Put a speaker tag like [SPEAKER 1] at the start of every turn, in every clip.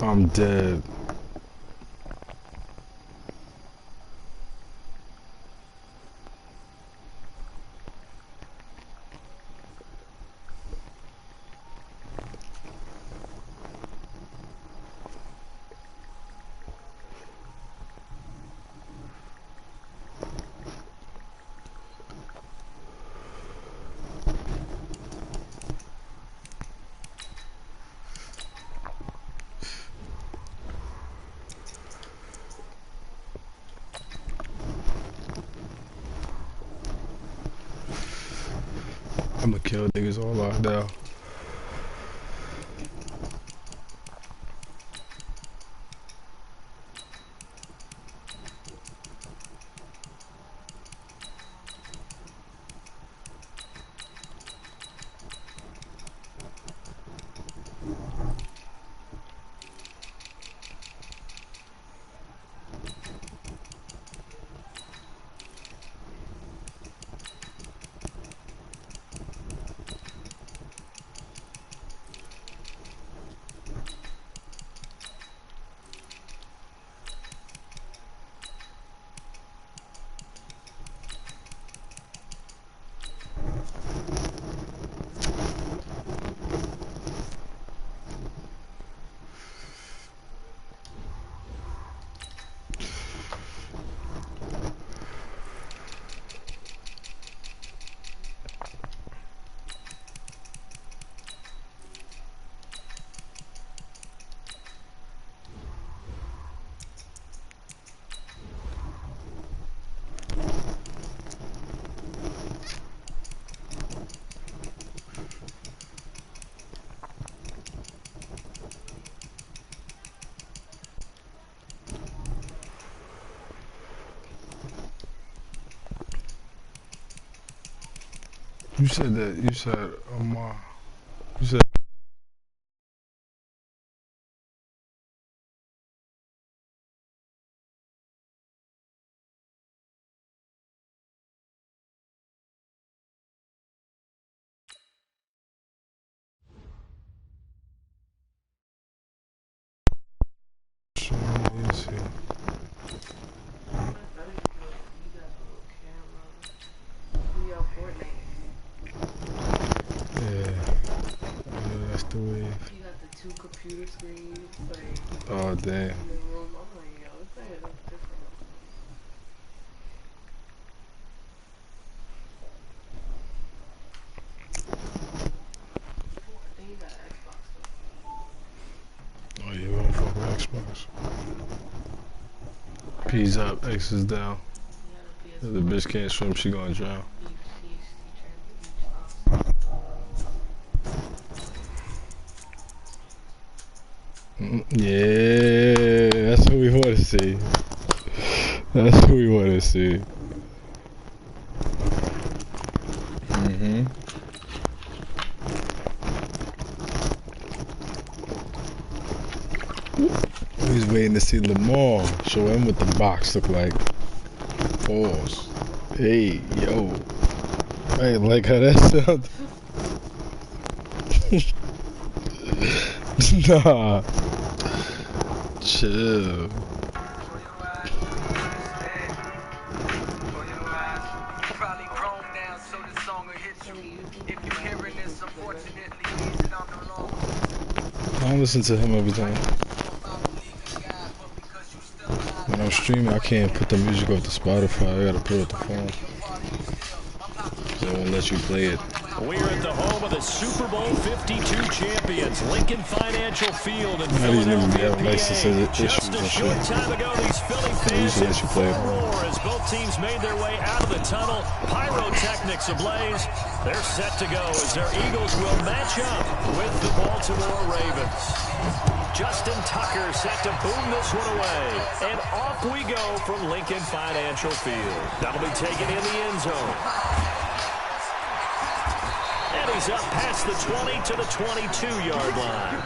[SPEAKER 1] I'm dead. I'ma kill niggas all locked down. You said that, you said, you said, let me see. Yeah, that's the wave.
[SPEAKER 2] You got the 2 computer screens, like,
[SPEAKER 1] Oh, damn.
[SPEAKER 2] in the room. I'm like, yo, this thing looks different. I think you got an Xbox though.
[SPEAKER 1] Oh, you wanna fuck with Xbox? P's up, X is down.
[SPEAKER 2] You
[SPEAKER 1] If the bitch can't swim, she gonna drown. Yeah, that's what we want to see. That's what we want to see. He's waiting to see Lamar. Show him what the box look like. Pause. Hey, yo. I ain't like how that sounds. Nah. Chill. I don't listen to him every time. When I'm streaming, I can't put the music off the Spotify. I gotta put it off the phone. They won't let you play it.
[SPEAKER 3] We're at the home of the Super Bowl 52 champions, Lincoln Financial Field in Philadelphia, PA. Just a short time ago, these Philly fans in full roar as both teams made their way out of the tunnel. Pyrotechnics ablaze. They're set to go as their Eagles will match up with the Baltimore Ravens. Justin Tucker set to boom this one away. And off we go from Lincoln Financial Field. That'll be taken in the end zone. And he's up past the 20 to the 22-yard line.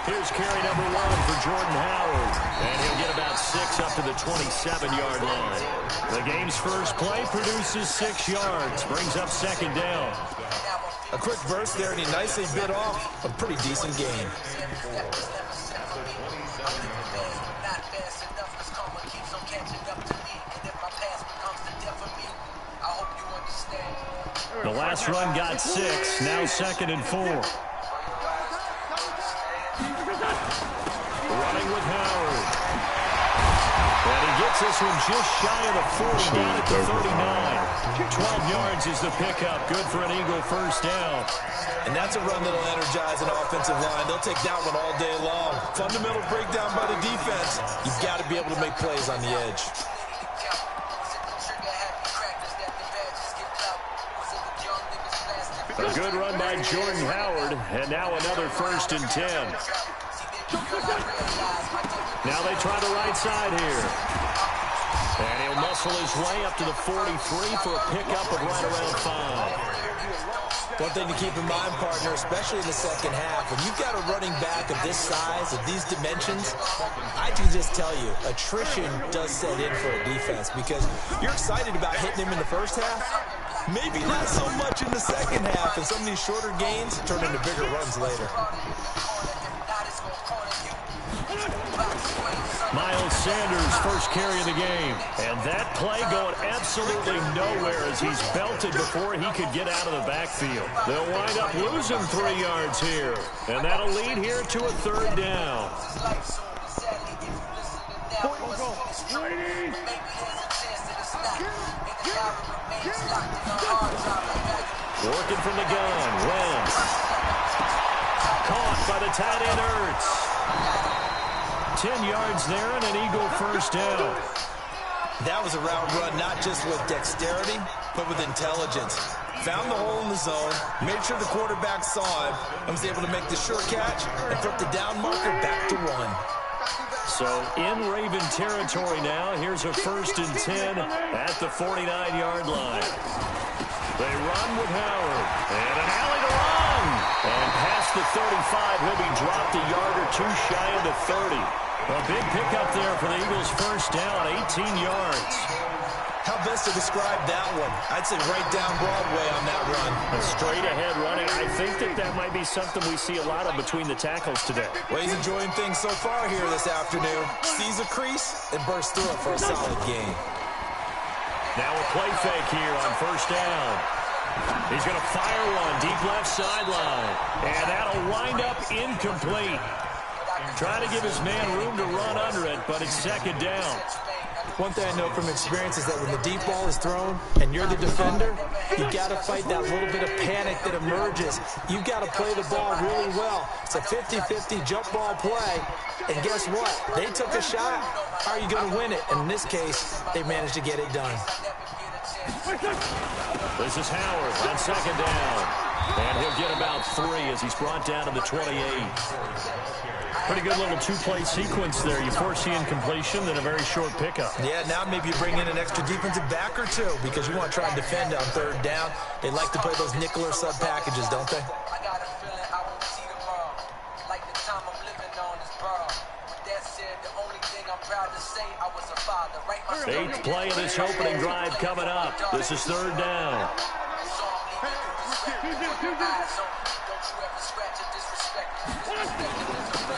[SPEAKER 3] Here's carry number 1 for Jordan Howard. And he'll get about 6 up to the 27-yard line. The game's first play produces 6 yards. Brings up second down.
[SPEAKER 2] A quick burst there, and he nicely bit off a pretty decent gain.
[SPEAKER 3] The last run got 6. Now 2nd and 4. Running with Howard. And he gets this one just shy of the 40, down at the 39. 12 yards is the pickup. Good for an Eagle first down.
[SPEAKER 2] And that's a run that'll energize an offensive line. They'll take that one all day long. Fundamental breakdown by the defense. You've got to be able to make plays on the edge.
[SPEAKER 3] A good run by Jordan Howard, and now another 1st and 10. Now they try the right side here. And he'll muscle his way up to the 43 for a pickup of right around 5.
[SPEAKER 2] One thing to keep in mind, partner, especially in the second half, when you've got a running back of this size, of these dimensions, I can just tell you, attrition does set in for a defense because you're excited about hitting him in the first half. Maybe not so much in the second half, and some of these shorter gains turn into bigger runs later.
[SPEAKER 3] Miles Sanders' first carry of the game. And that play going absolutely nowhere as he's belted before he could get out of the backfield. They'll wind up losing 3 yards here. And that'll lead here to a 3rd down. Working from the gun, Wentz. Caught by the tight end Ertz. 10 yards there and an Eagle first down.
[SPEAKER 2] That was a route run not just with dexterity, but with intelligence. Found the hole in the zone, made sure the quarterback saw him, and was able to make the sure catch and put the down marker back to 1.
[SPEAKER 3] So in Raven territory now. Here's a 1st and 10 at the 49-yard line. They run with Howard. And an alley to run. And past the 35, he'll be dropped a yard or 2 shy of the 30. A big pickup there for the Eagles first down, 18 yards.
[SPEAKER 2] How best to describe that one? I'd say right down Broadway on that run.
[SPEAKER 3] A straight ahead running. I think that might be something we see a lot of between the tackles today.
[SPEAKER 2] Well, he's enjoying things so far here this afternoon. Sees a crease and bursts through it for a solid gain.
[SPEAKER 3] Now a play fake here on first down. He's going to fire one deep left sideline. And that'll wind up incomplete. Trying to give his man room to run under it, but it's 2nd down.
[SPEAKER 2] One thing I know from experience is that when the deep ball is thrown and you're the defender, you've got to fight that little bit of panic that emerges. You've got to play the ball really well. It's a 50-50 jump ball play. And guess what? They took a shot. How are you going to win it? And in this case, they managed to get it done.
[SPEAKER 3] This is Howard on 2nd down. And he'll get about 3 as he's brought down to the 28. Pretty good little 2-play sequence there. You force the incompletion, then a very short pickup.
[SPEAKER 2] Yeah, now maybe you bring in an extra defensive back or 2 because you want to try and defend on 3rd down. They like to play those nickel or sub packages, don't they?
[SPEAKER 3] Eighth play of this opening drive coming up. This is 3rd down.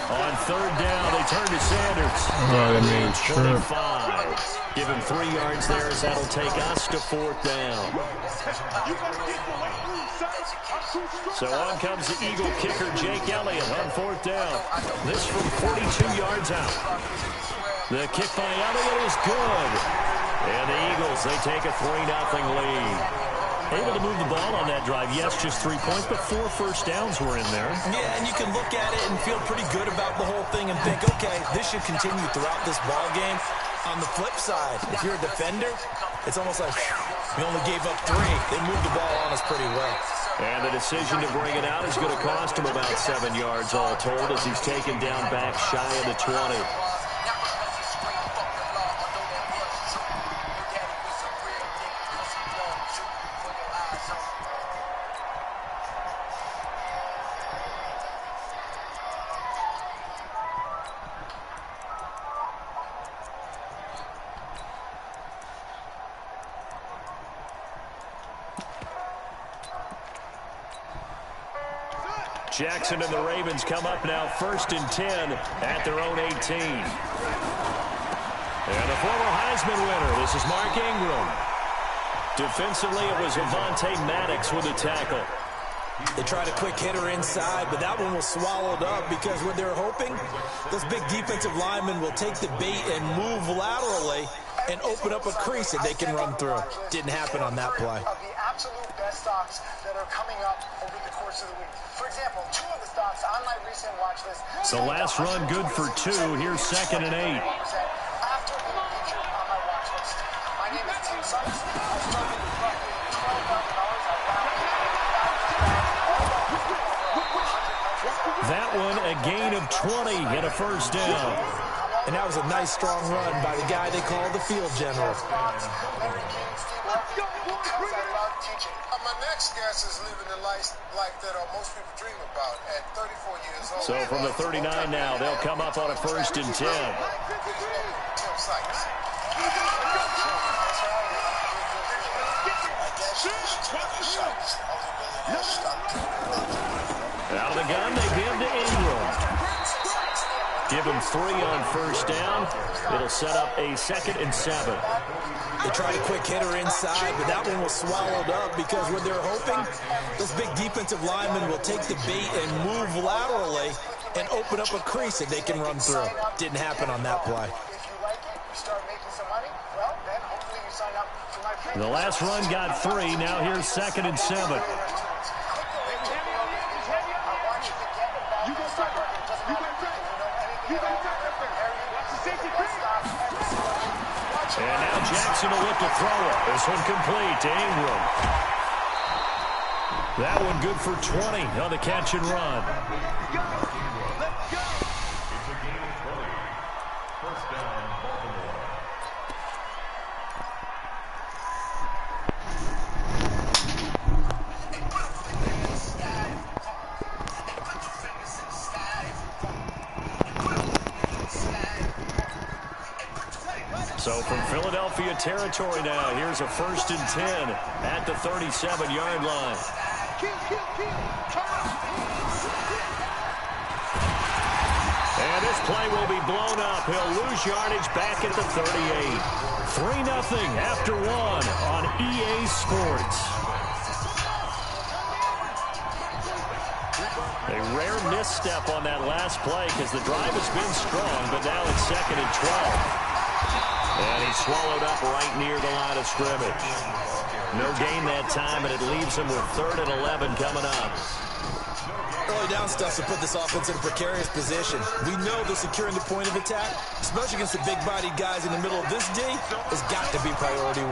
[SPEAKER 3] On 3rd down, they turn to Sanders.
[SPEAKER 1] Oh, that means
[SPEAKER 3] 25. Give him 3 yards there as that'll take us to 4th down. So on comes the Eagle kicker, Jake Elliott, on 4th down. This from 42 yards out. The kick by Elliott is good. And the Eagles, they take a 3-0 lead. Able to move the ball on that drive. Yes, just 3 points, but 4 first downs were in there.
[SPEAKER 2] Yeah, and you can look at it and feel pretty good about the whole thing and think, okay, this should continue throughout this ball game. On the flip side, if you're a defender, it's almost like we only gave up 3. They moved the ball on us pretty well.
[SPEAKER 3] And the decision to bring it out is going to cost him about 7 yards all told as he's taken down back shy of the 20. Jackson and the Ravens come up now 1st and 10 at their own 18. And the former Heisman winner, this is Mark Ingram. Defensively, it was Avonte Maddox with a tackle.
[SPEAKER 2] They tried a quick hitter inside, but that one was swallowed up because what they're hoping, those big defensive linemen will take the bait and move laterally and open up a crease that they can run through. Didn't happen on that play.
[SPEAKER 4] Of the absolute best stocks that are coming up over the course of the week. For example, 2 of the stocks on my recent watch list.
[SPEAKER 3] So last run good for 2. Here's 2nd and 8.
[SPEAKER 4] After being featured on my watch list. My name is Tim Sykes. I started with roughly $12,000.
[SPEAKER 3] That one a gain of 20 and a 1st down.
[SPEAKER 2] And that was a nice, strong run by the guy they call the field general.
[SPEAKER 5] My next guest is living the life like that most people dream about at 34 years old.
[SPEAKER 3] So from the 39 now, they'll come up on a 1st and 10.
[SPEAKER 5] Tim Sykes.
[SPEAKER 3] Out of the gun, they give to Ingram. Give him 3 on 1st down. It'll set up a 2nd and 7.
[SPEAKER 2] They tried a quick hitter inside, but that one was swallowed up because what they're hoping, those big defensive linemen will take the bait and move laterally and open up a crease that they can run through. Didn't happen on that play.
[SPEAKER 3] The last run got 3. Now here's 2nd and 7. And now Jackson will look to throw it. This one complete to Ingram. That one good for 20 on the catch and run. So from Philadelphia territory now, here's a 1st and 10 at the 37-yard line. And this play will be blown up. He'll lose yardage back at the 38. 3-0 after 1 on EA Sports. A rare misstep on that last play because the drive has been strong, but now it's 2nd and 12. And he's swallowed up right near the line of scrimmage. No gain that time, and it leaves him with 3rd and 11 coming up.
[SPEAKER 2] Early down stuff to put this offense in a precarious position. We know they're securing the point of attack, especially against the big-bodied guys in the middle of this D, has got to be priority 1.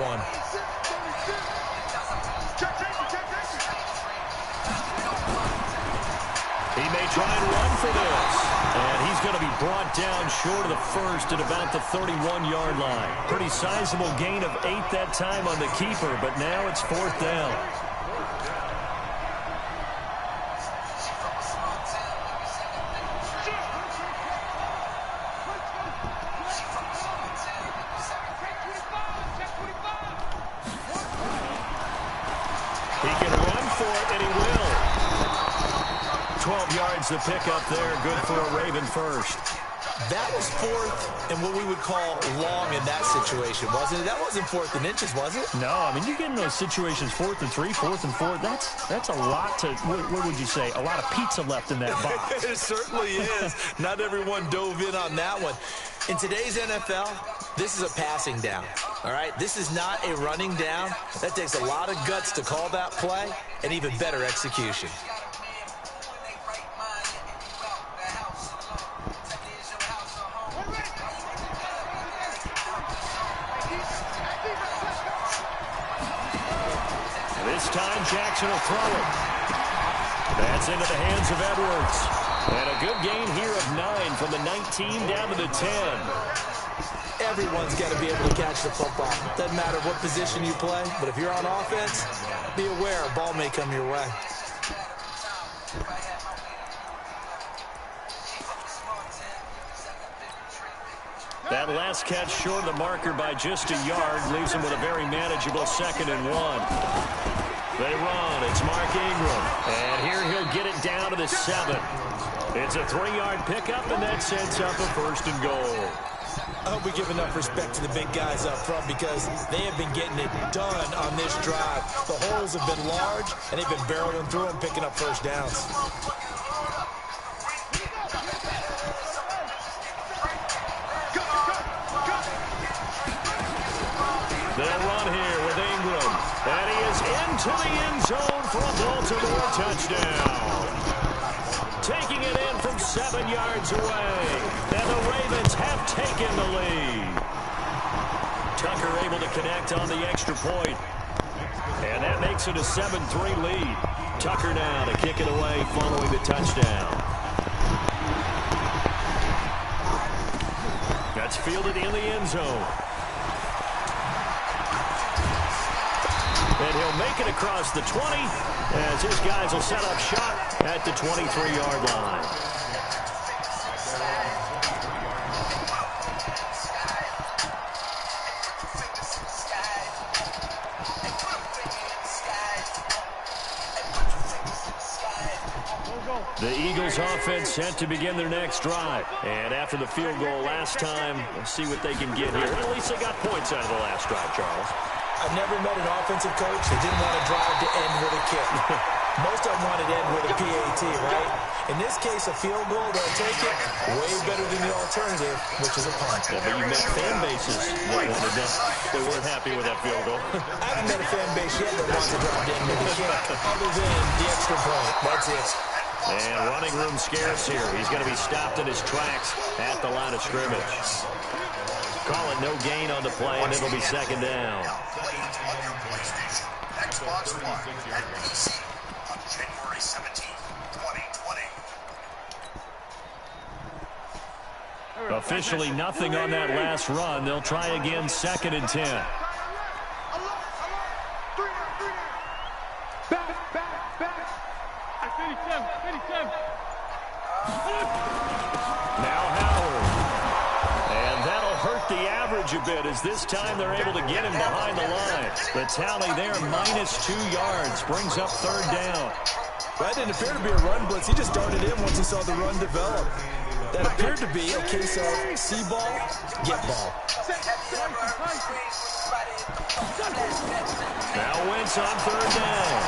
[SPEAKER 3] He may try and run for this. And he's going to be brought down short of the 1st at about the 31-yard line. Pretty sizable gain of 8 that time on the keeper, but now it's 4th down. He can run for it, and he will. 12 yards to pick up there. Good for a Raven 1st.
[SPEAKER 2] That was 4th and what we would call long in that situation, wasn't it? That wasn't 4th and inches, was it?
[SPEAKER 3] No, I mean, you get in those situations 4th and 3, 4th and 4. That's a lot to, what would you say, a lot of pizza left in that box.
[SPEAKER 2] It certainly is. Not everyone dove in on that one. In today's NFL, this is a passing down, all right? This is not a running down. That takes a lot of guts to call that play and even better execution.
[SPEAKER 3] This time, Jackson will throw it. That's into the hands of Edwards. And a good gain here of 9 from the 19 down to the 10.
[SPEAKER 2] Everyone's got to be able to catch the football. Doesn't matter what position you play, but if you're on offense, be aware a ball may come your way.
[SPEAKER 3] That last catch short of the marker by just a yard leaves him with a very manageable 2nd and 1. They run. It's Mark Ingram. And here he'll get it down to the 7. It's a 3-yard pickup, and that sets up a 1st and goal.
[SPEAKER 2] I hope we give enough respect to the big guys up front because they have been getting it done on this drive. The holes have been large, and they've been barreling through them, picking up 1st downs.
[SPEAKER 3] They'll run here with Ingram. And he is into the end zone for a Baltimore touchdown. Taking it in from 7 yards away. And the Ravens have taken the lead. Tucker able to connect on the extra point. And that makes it a 7-3 lead. Tucker now to kick it away following the touchdown. That's fielded in the end zone. And he'll make it across the 20 as his guys will set up shop at the 23-yard line. The Eagles offense set to begin their next drive. And after the field goal last time, let's see what they can get here. At least they got points out of the last drive, Charles.
[SPEAKER 2] I've never met an offensive coach that didn't want a drive to end with a kick. Most of them wanted to end with a PAT, right? In this case, a field goal, they'll take it way better than the alternative, which is a punt.
[SPEAKER 3] Yeah, but you met fan bases that wanted that. They weren't happy with that field goal.
[SPEAKER 2] I haven't met a fan base yet that wants a drive to end with a kick, other than the extra point. That's it.
[SPEAKER 3] And running room scarce here. He's going to be stopped in his tracks at the line of scrimmage. Call it no gain on the play, and it'll be 2nd down.
[SPEAKER 5] Xbox One and PC on January 17, 2020.
[SPEAKER 3] Officially nothing on that last run. They'll try again 2nd and 10. Now Howard. And that'll hurt the average a bit as this time they're able to get him behind the line. The tally there, -2 yards, brings up 3rd down.
[SPEAKER 2] That didn't appear to be a run blitz. He just darted in once he saw the run develop. That appeared to be a case of see ball, get ball.
[SPEAKER 3] Now Wentz on 3rd down.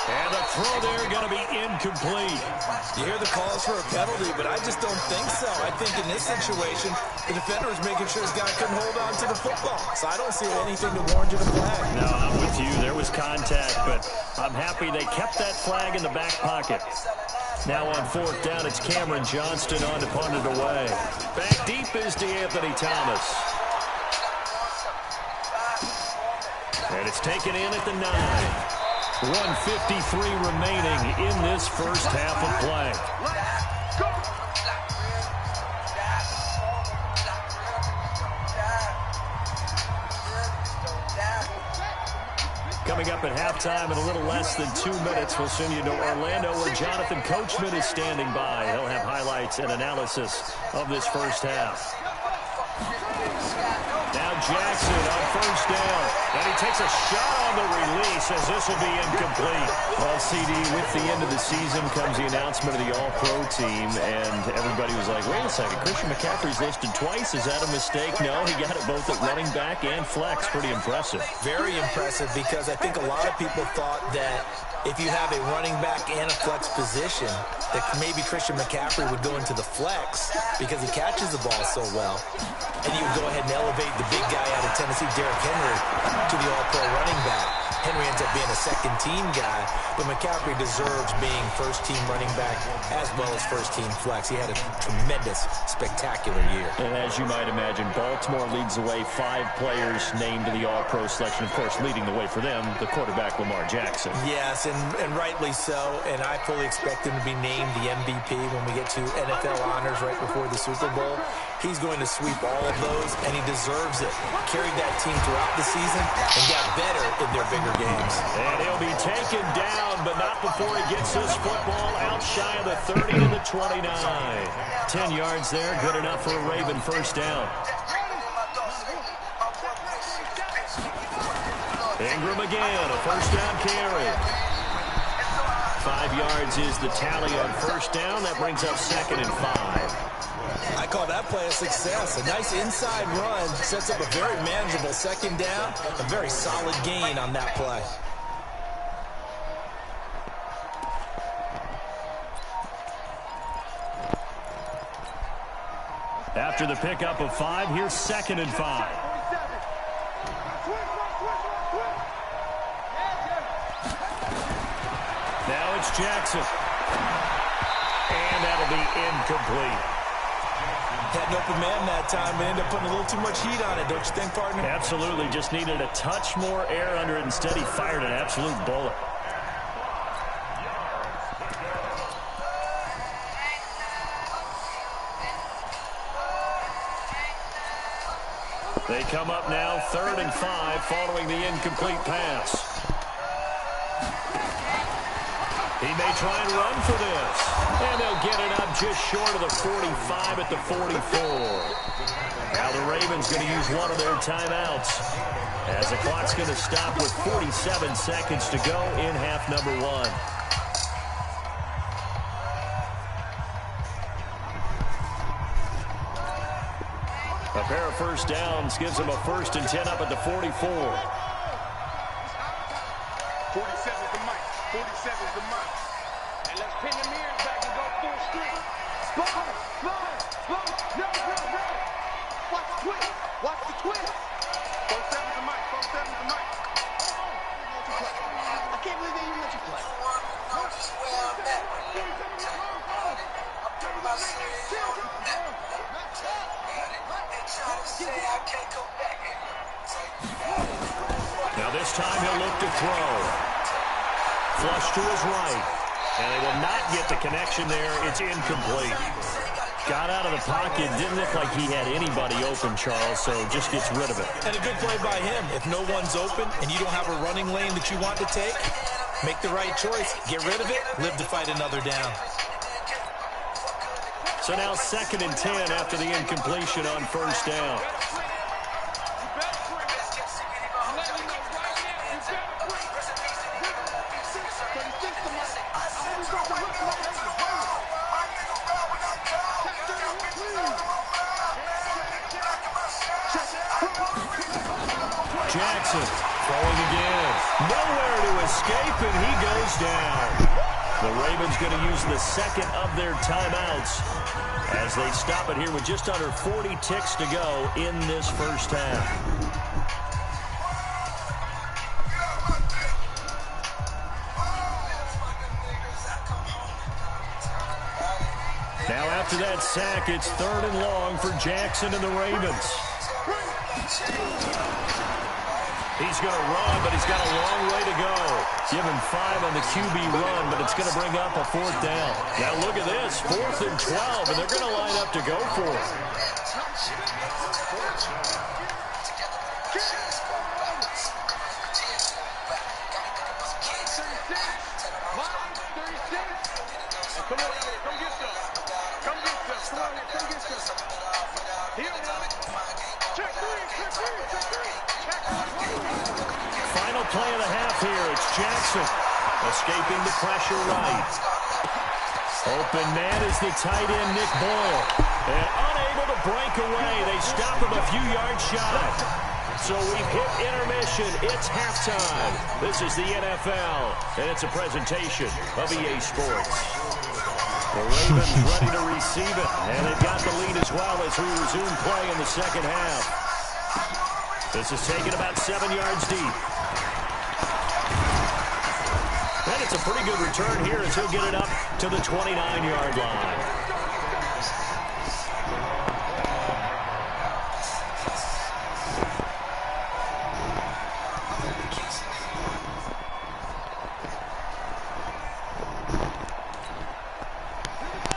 [SPEAKER 3] And the throw there going to be incomplete.
[SPEAKER 2] You hear the calls for a penalty, but I just don't think so. I think in this situation, the defender was making sure his guy couldn't hold on to the football. So I don't see anything to warrant you to flag.
[SPEAKER 3] No, I'm with you. There was contact, but I'm happy they kept that flag in the back pocket. Now on 4th down, it's Cameron Johnston on to punt it away. Back deep is DeAnthony Thomas. And it's taken in at the 9. 1:53 remaining in this first half of play. Coming up at halftime in a little less than 2 minutes, we'll send you to Orlando where Jonathan Coachman is standing by. He'll have highlights and analysis of this first half. Now Jackson on 1st down. And he takes a shot on the release as this will be incomplete. Well, CD, with the end of the season comes the announcement of the All-Pro team, and everybody was like, wait a second, Christian McCaffrey's listed twice. Is that a mistake? No, he got it both at running back and flex. Pretty impressive.
[SPEAKER 2] Very impressive because I think a lot of people thought that if you have a running back and a flex position, that maybe Christian McCaffrey would go into the flex because he catches the ball so well. And you would go ahead and elevate the big guy out of Tennessee, Derrick Henry, to the All-Pro running back. Henry ends up being a second-team guy, but McCaffrey deserves being first-team running back as well as first-team flex. He had a tremendous, spectacular year.
[SPEAKER 3] And as you might imagine, Baltimore leads the way. 5 players named to the All-Pro selection. Of course, leading the way for them, the quarterback Lamar Jackson.
[SPEAKER 2] Yes, and rightly so. And I fully expect him to be named the MVP when we get to NFL honors right before the Super Bowl. He's going to sweep all of those, and he deserves it. Carried that team throughout the season and got better in their bigger games.
[SPEAKER 3] And he'll be taken down, but not before he gets his football out shy of the 30 to the 29. 10 yards there, good enough for a Raven first down. Ingram again, a first down carry. 5 yards is the tally on first down. That brings up 2nd and 5.
[SPEAKER 2] I call that play a success. A nice inside run sets up a very manageable 2nd down. A very solid gain on that play.
[SPEAKER 3] After the pickup of 5, here's 2nd and 5. Now it's Jackson. And that'll be incomplete.
[SPEAKER 2] Had an open man that time, but ended up putting a little too much heat on it, don't you think, partner?
[SPEAKER 3] Absolutely. Just needed a touch more air under it. Instead, he fired an absolute bullet. They come up now 3rd and 5 following the incomplete pass. He may try and run for this. And they'll get it up just short of the 45 at the 44. Now the Ravens going to use one of their timeouts, as the clock's going to stop with 47 seconds to go in half number 1. A pair of first downs gives them a 1st and 10 up at the 44.
[SPEAKER 5] 47's the mic. 47's the mic. And let's pin the mirrors back and go full screen. Slide. No. Watch the twist. Watch the twist. 47's the mic. 47's the mic. I can't believe they even let you play. Know just where I'm at. I'm putting my serious on the map.
[SPEAKER 3] Now this time he'll look to throw. Flush to his right. And they will not get the connection there. It's incomplete. Got out of the pocket. Didn't look like he had anybody open, Charles, so just gets rid of it.
[SPEAKER 2] And a good play by him. If no one's open and you don't have a running lane that you want to take, make the right choice. Get rid of it. Live to fight another down.
[SPEAKER 3] So now 2nd and 10 after the incompletion on first down. Jackson throwing again. Nowhere to escape, and he goes down. The Ravens going to use the 2nd of their timeouts as they stop it here with just under 40 ticks to go in this first half. Now after that sack, it's 3rd and long for Jackson and the Ravens. He's going to run, but he's got a long way to go. Give him 5 on the QB run, but it's going to bring up a 4th down. Now look at this, 4th and 12, and they're going to line up to go for it.
[SPEAKER 5] Come on, come get some. Come get some. Come on, come get some. Here, check 3.
[SPEAKER 3] Final play of the half here. It's Jackson escaping the pressure right. Open man is the tight end, Nick Boyle. And unable to break away. They stop him a few yards shy. So we've hit intermission. It's halftime. This is the NFL, and it's a presentation of EA Sports. The Ravens ready to receive it, and they've got the lead as well as we resume play in the second half. This is taken about 7 yards deep. And it's a pretty good return here as he'll get it up to the 29-yard line.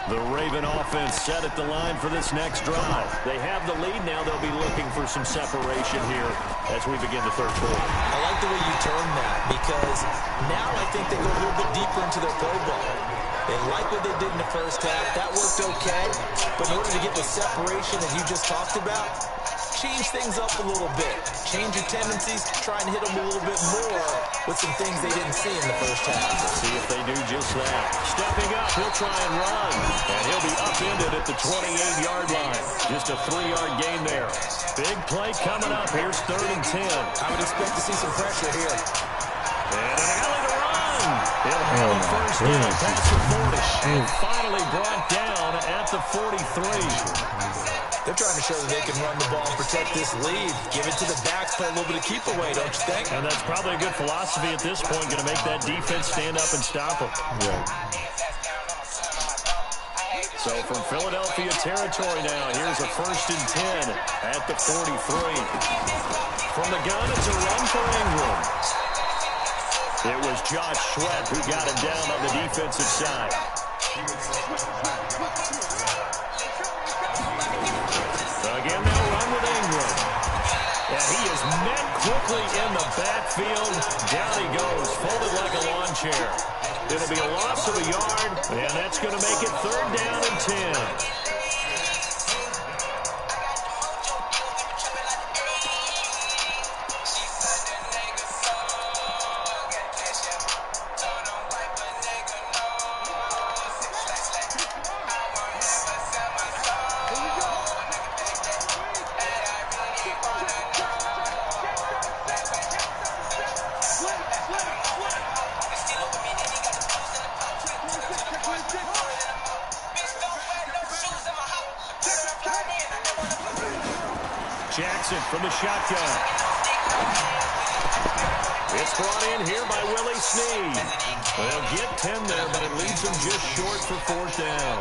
[SPEAKER 3] The Raven offense set at the line for this next drive. They have the lead. Now they'll be looking for some separation here as we begin the third quarter.
[SPEAKER 2] I like the way you turn that, because now I think they go a little bit deeper into their play ball. They like what they did in the first half. That worked okay. But in order to get the separation that you just talked about, change things up a little bit. Change your tendencies, try and hit them a little bit more with some things they didn't see in the first half.
[SPEAKER 3] Let's see if they do just that. Stepping up, he'll try and run. And he'll be upended at the 28-yard line. Just a 3-yard gain there. Big play coming up. Here's 3rd and 10.
[SPEAKER 2] I would expect to see some pressure here.
[SPEAKER 3] And an alley to run. He'll have a first down past the 40. And finally brought down at the 43.
[SPEAKER 2] They're trying to show that they can run the ball and protect this lead. Give it to the backs, play a little bit of keep away, don't you think?
[SPEAKER 3] And that's probably a good philosophy at this point, going to make that defense stand up and stop them.
[SPEAKER 1] Yeah.
[SPEAKER 3] So from Philadelphia territory now, here's a 1st and 10 at the 43. From the gun, it's a run for Ingram. It was Josh Sweat who got him down on the defensive side. Again, they'll run with Ingram. And he is met quickly in the backfield. Down he goes, folded like a lawn chair. It'll be a loss of a yard, and that's going to make it 3rd down and 10. Jackson from the shotgun. It's brought in here by Willie Snead. Well, get 10 there, but it leaves him just short for 4th down.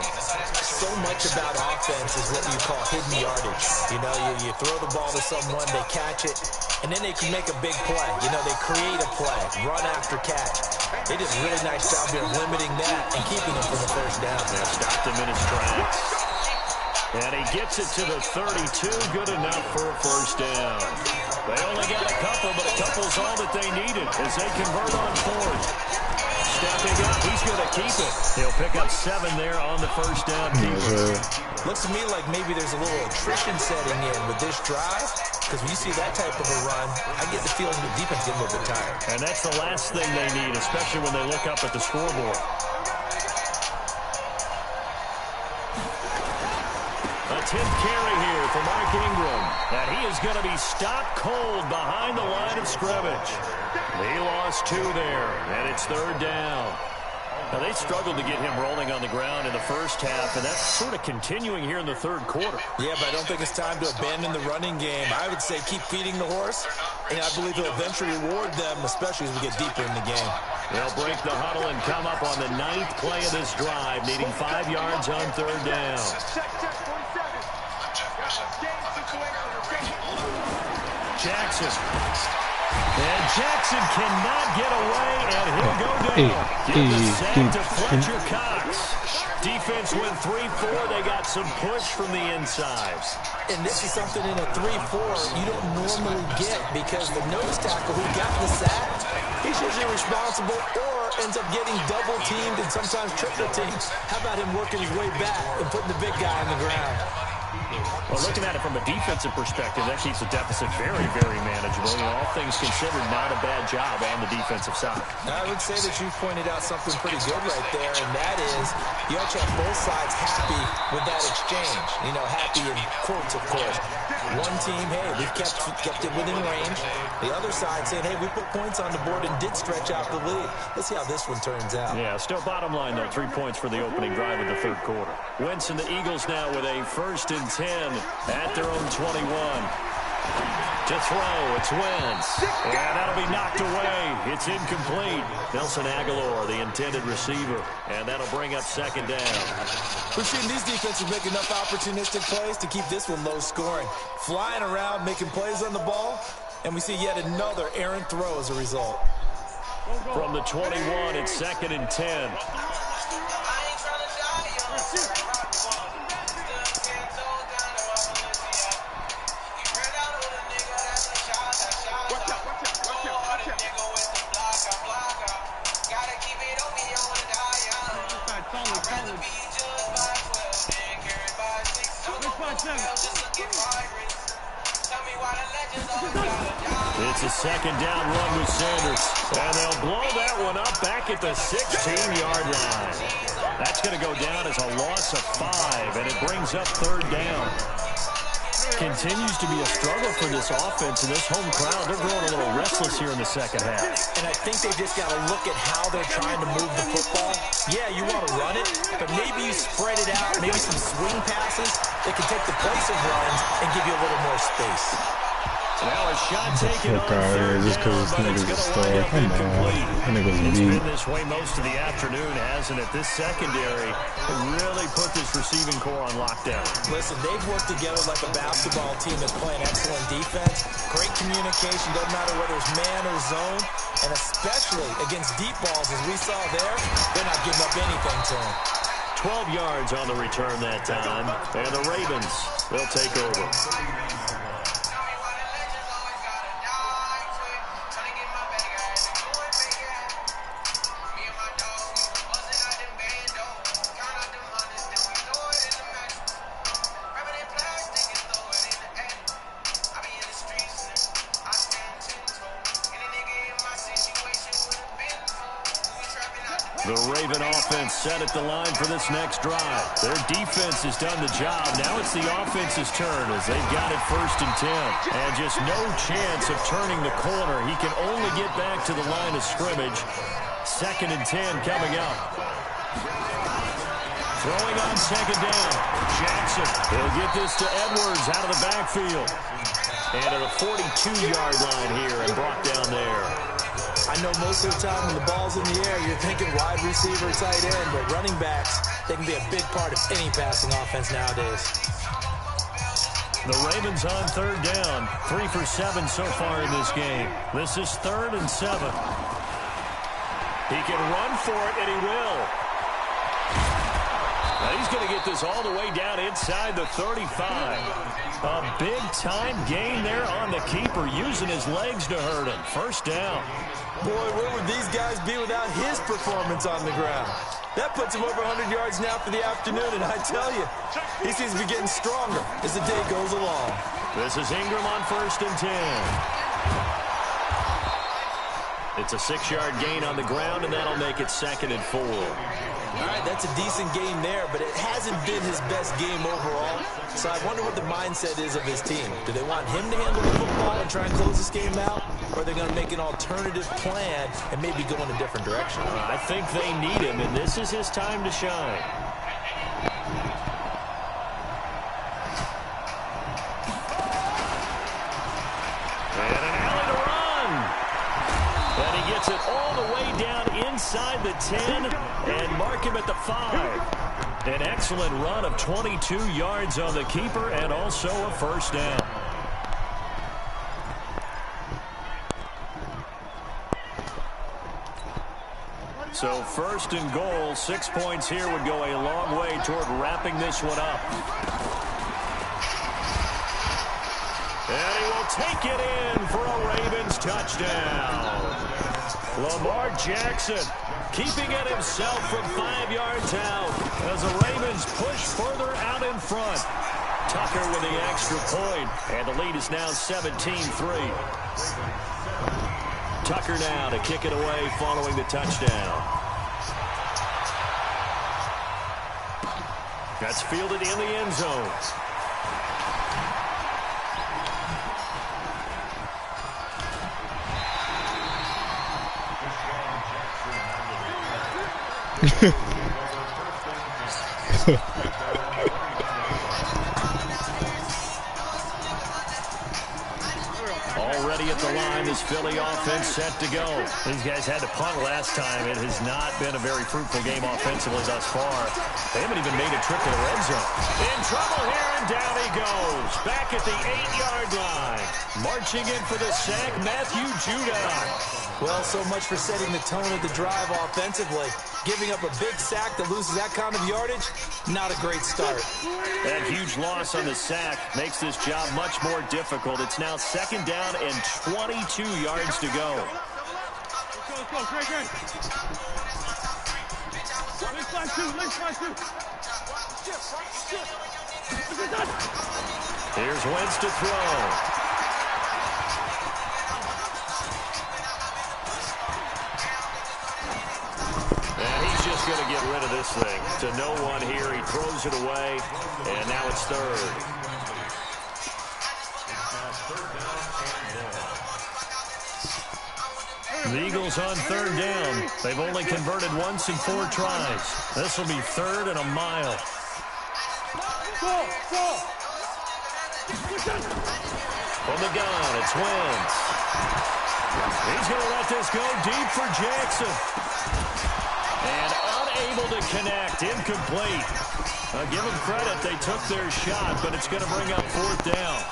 [SPEAKER 2] So much about offense is what you call hidden yardage. You know, you throw the ball to someone, they catch it, and then they can make a big play. You know, they create a play, run after catch. They did a really nice job here limiting that and keeping him for the 1st down.
[SPEAKER 3] They stopped him in his tracks. And he gets it to the 32, good enough for a 1st down. They only got a couple, but a couple's all that they needed as they convert on 4th. Stepping up, he's going to keep it. He'll pick up 7 there on the 1st down keeper.
[SPEAKER 2] Looks to me like maybe there's a little attrition setting in with this drive, because when you see that type of a run, I get the feeling the defense is a little bit tired.
[SPEAKER 3] And that's the last thing they need, especially when they look up at the scoreboard. A 10th carry here for Mark Ingram. And he is going to be stopped cold behind the line of scrimmage. He lost 2 there, and it's 3rd down. Now, they struggled to get him rolling on the ground in the first half, and that's sort of continuing here in the 3rd quarter.
[SPEAKER 2] Yeah, but I don't think it's time to abandon the running game. I would say keep feeding the horse, and I believe he'll eventually reward them, especially as we get deeper in the game.
[SPEAKER 3] They'll break the huddle and come up on the 9th play of this drive, needing 5 yards on 3rd down. Jackson. And Jackson cannot get away, and he'll go down. Give the sack to Fletcher Cox. Defense went 3-4. They got some push from the inside.
[SPEAKER 2] And this is something in a 3-4 you don't normally get, because the nose tackle who got the sack, he's usually responsible or ends up getting double teamed and sometimes triple teamed. How about him working his way back and putting the big guy on the ground?
[SPEAKER 3] Well, looking at it from a defensive perspective, that keeps the deficit very, very manageable. You know, all things considered, not a bad job on the defensive side.
[SPEAKER 2] I would say that you pointed out something pretty good right there, and that is you actually have both sides happy with that exchange. You know, happy in quotes, of course. One team, hey, we've kept it within range. The other side saying, hey, we put points on the board and did stretch out the lead. Let's see how this one turns out.
[SPEAKER 3] Yeah, still bottom line, though, 3 points for the opening drive of the 3rd quarter. Wentz and the Eagles now with a 1st and 10 at their own 21. To throw, it's Wentz. And that'll be knocked away. It's incomplete. Nelson Aguilar, the intended receiver. And that'll bring up 2nd down.
[SPEAKER 2] We've seen these defenses make enough opportunistic plays to keep this one low scoring. Flying around, making plays on the ball, and we see yet another errant throw as a result.
[SPEAKER 3] From the 21, it's 2nd and 10. It's a second down run with Sanders. And they'll blow that one up back at the 16-yard line. That's going to go down as a loss of 5, and it brings up third down. Continues to be a struggle for this offense and this home crowd. They're growing a little restless here in the second half.
[SPEAKER 2] And I think they just got to look at how they're trying to move the football. Yeah, you want to run it, but maybe you spread it out, maybe some swing passes that can take the place of runs and give you a little more space.
[SPEAKER 3] Now a shot taken on third
[SPEAKER 1] just
[SPEAKER 3] down,
[SPEAKER 1] because
[SPEAKER 3] but
[SPEAKER 1] this
[SPEAKER 3] it's
[SPEAKER 1] nigga's a
[SPEAKER 3] going to
[SPEAKER 1] star.
[SPEAKER 3] wind up
[SPEAKER 1] Come on.
[SPEAKER 3] incomplete.
[SPEAKER 1] That nigga's
[SPEAKER 3] It's
[SPEAKER 1] beat.
[SPEAKER 3] been this way most of the afternoon, hasn't it? This secondary really put this receiving core on lockdown.
[SPEAKER 2] Listen, they've worked together like a basketball team that's playing excellent defense. Great communication, doesn't matter whether it's man or zone. And especially against deep balls, as we saw there, they're not giving up anything to them.
[SPEAKER 3] 12 yards on the return that time. And the Ravens, they'll take over. The Raven offense set at the line for this next drive. Their defense has done the job. Now it's the offense's turn as they've got it 1st and 10. And just no chance of turning the corner. He can only get back to the line of scrimmage. 2nd and 10 coming up. Throwing on 2nd down. Jackson will get this to Edwards out of the backfield. And at a 42-yard line here and brought down there.
[SPEAKER 2] I know most of the time when the ball's in the air, you're thinking wide receiver, tight end, but running backs, they can be a big part of any passing offense nowadays.
[SPEAKER 3] The Ravens on 3rd down. 3 for 7 so far in this game. This is 3rd and 7. He can run for it, and he will. Now he's going to get this all the way down inside the 35. A big-time gain there on the keeper, using his legs to hurt him. 1st down.
[SPEAKER 2] Boy, where would these guys be without his performance on the ground? That puts him over 100 yards now for the afternoon, and I tell you, he seems to be getting stronger as the day goes along.
[SPEAKER 3] This is Ingram on 1st and 10. It's a 6-yard gain on the ground, and that'll make it 2nd and 4.
[SPEAKER 2] All right, that's a decent game there, but it hasn't been his best game overall. So I wonder what the mindset is of his team. Do they want him to handle the football and try and close this game out? Or are they going to make an alternative plan and maybe go in a different direction?
[SPEAKER 3] I think they need him, and this is his time to shine. And an alley to run. And he gets it all the way down inside the 10 and mark him at the 5. An excellent run of 22 yards on the keeper and also a 1st down. So 1st and goal, 6 points here would go a long way toward wrapping this one up. And he will take it in for a Ravens touchdown. Lamar Jackson keeping it himself from 5 yards out as the Ravens push further out in front. Tucker with the extra point, and the lead is now 17-3. Tucker now to kick it away following the touchdown. That's fielded in the end zone. Already at the line, this Philly offense set to go. These guys had to punt last time. It has not been a very fruitful game offensively thus far. They haven't even made a trip to the red zone. In trouble here, and down he goes. Back at the 8-yard line. Marching in for the sack, Matthew Judon.
[SPEAKER 2] Well, so much for setting the tone of the drive offensively. Giving up a big sack that loses that kind of yardage, not a great start.
[SPEAKER 3] That huge loss on the sack makes this job much more difficult. It's now 2nd down and 22 yards to go. Here's Wentz to throw. to get rid of this thing. To no one here. He throws it away, and now it's third. The Eagles on third down. They've only converted once in 4 tries. This will be third and a mile. From the gun, it's Wentz. He's going to let this go deep for Jackson. And unable to connect, incomplete. Give them credit, they took their shot, but it's going to bring up fourth down.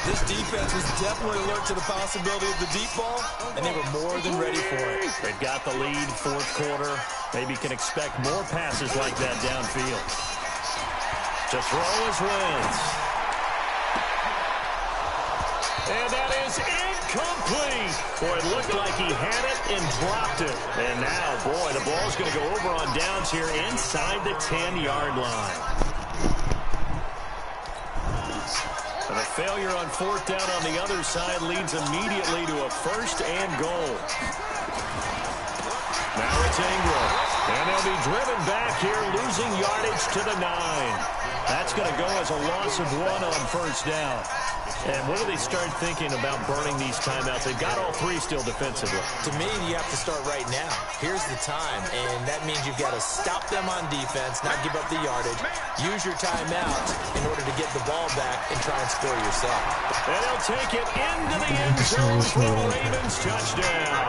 [SPEAKER 2] This defense was definitely alert to the possibility of the deep ball, and they were more than ready for it.
[SPEAKER 3] They've got the lead, fourth quarter. Maybe can expect more passes like that downfield. To throw is Wentz. And that is incomplete. Boy, it looked like he had it and dropped it. And now, boy, the ball's going to go over on downs here inside the 10-yard line. And a failure on fourth down on the other side leads immediately to a first and goal. Now it's Ingram. And they'll be driven back here, losing yardage to the 9. That's going to go as a loss of 1 on first down. And when do they start thinking about burning these timeouts? They've got all 3 still defensively.
[SPEAKER 2] To me, you have to start right now. Here's the time, and that means you've got to stop them on defense, not give up the yardage. Use your timeouts in order to get the ball back and try and score yourself.
[SPEAKER 3] And they'll take it into the end zone for the Ravens touchdown.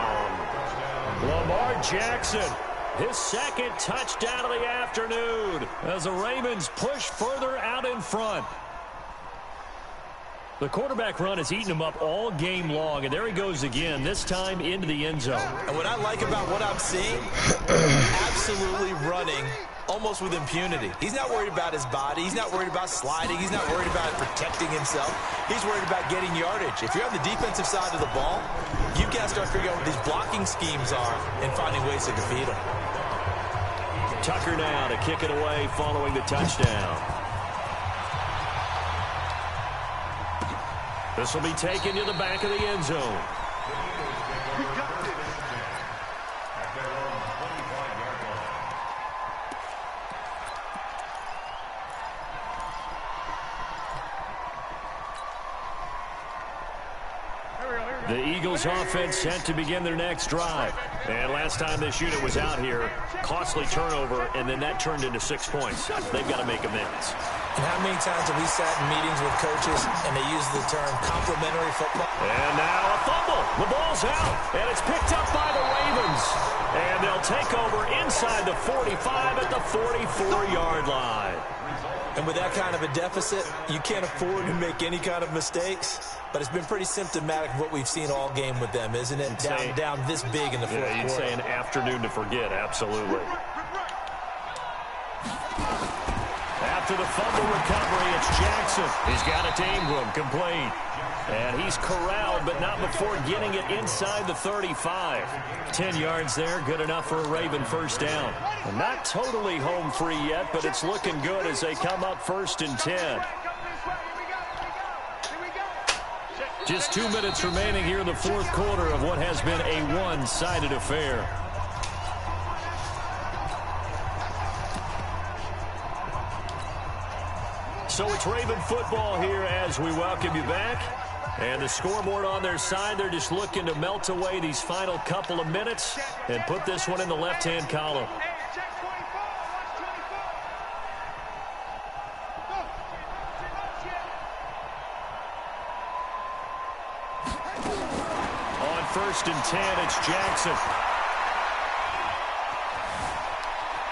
[SPEAKER 3] Lamar Jackson, his second touchdown of the afternoon as the Ravens push further out in front. The quarterback run has eaten him up all game long, and there he goes again, this time into the end zone.
[SPEAKER 2] And what I like about what I'm seeing, absolutely running almost with impunity. He's not worried about his body. He's not worried about sliding. He's not worried about protecting himself. He's worried about getting yardage. If you're on the defensive side of the ball, you've got to start figuring out what these blocking schemes are and finding ways to defeat them.
[SPEAKER 3] Tucker now to kick it away following the touchdown. This will be taken to the back of the end zone. The Eagles offense set to begin their next drive. And last time this unit was out here, costly turnover, and then that turned into 6 points. They've got to make amends.
[SPEAKER 2] And how many times have we sat in meetings with coaches and they use the term complementary football?
[SPEAKER 3] And now a fumble. The ball's out, and it's picked up by the Ravens. And they'll take over inside the 45 at the 44-yard line.
[SPEAKER 2] And with that kind of a deficit, you can't afford to make any kind of mistakes. But it's been pretty symptomatic of what we've seen all game with them, isn't it? Down this big in the fourth quarter.
[SPEAKER 3] You'd say an afternoon to forget, absolutely. After the fumble recovery, it's Jackson. He's got it to Ingram, complete. And he's corralled, but not before getting it inside the 35. 10 yards there, good enough for a Raven first down. And not totally home free yet, but it's looking good as they come up 1st and 10. Just 2 minutes remaining here in the fourth quarter of what has been a one-sided affair. So it's Raven football here as we welcome you back. And the scoreboard on their side, they're just looking to melt away these final couple of minutes and put this one in the left-hand column. On 1st and 10, it's Jackson.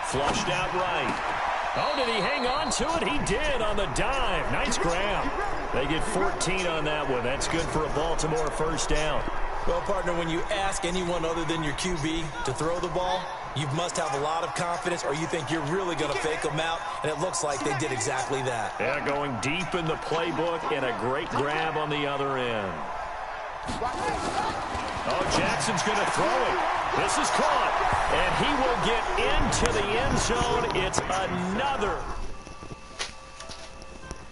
[SPEAKER 3] Flushed out right. Oh, did he hang on to it? He did on the dive. Nice grab. They get 14 on that one. That's good for a Baltimore first down.
[SPEAKER 2] Well, partner, when you ask anyone other than your QB to throw the ball, you must have a lot of confidence or you think you're really going to fake them out, and it looks like they did exactly that.
[SPEAKER 3] Yeah, going deep in the playbook and a great grab on the other end. Oh, Jackson's going to throw it. This is caught, and he will get into the end zone. It's another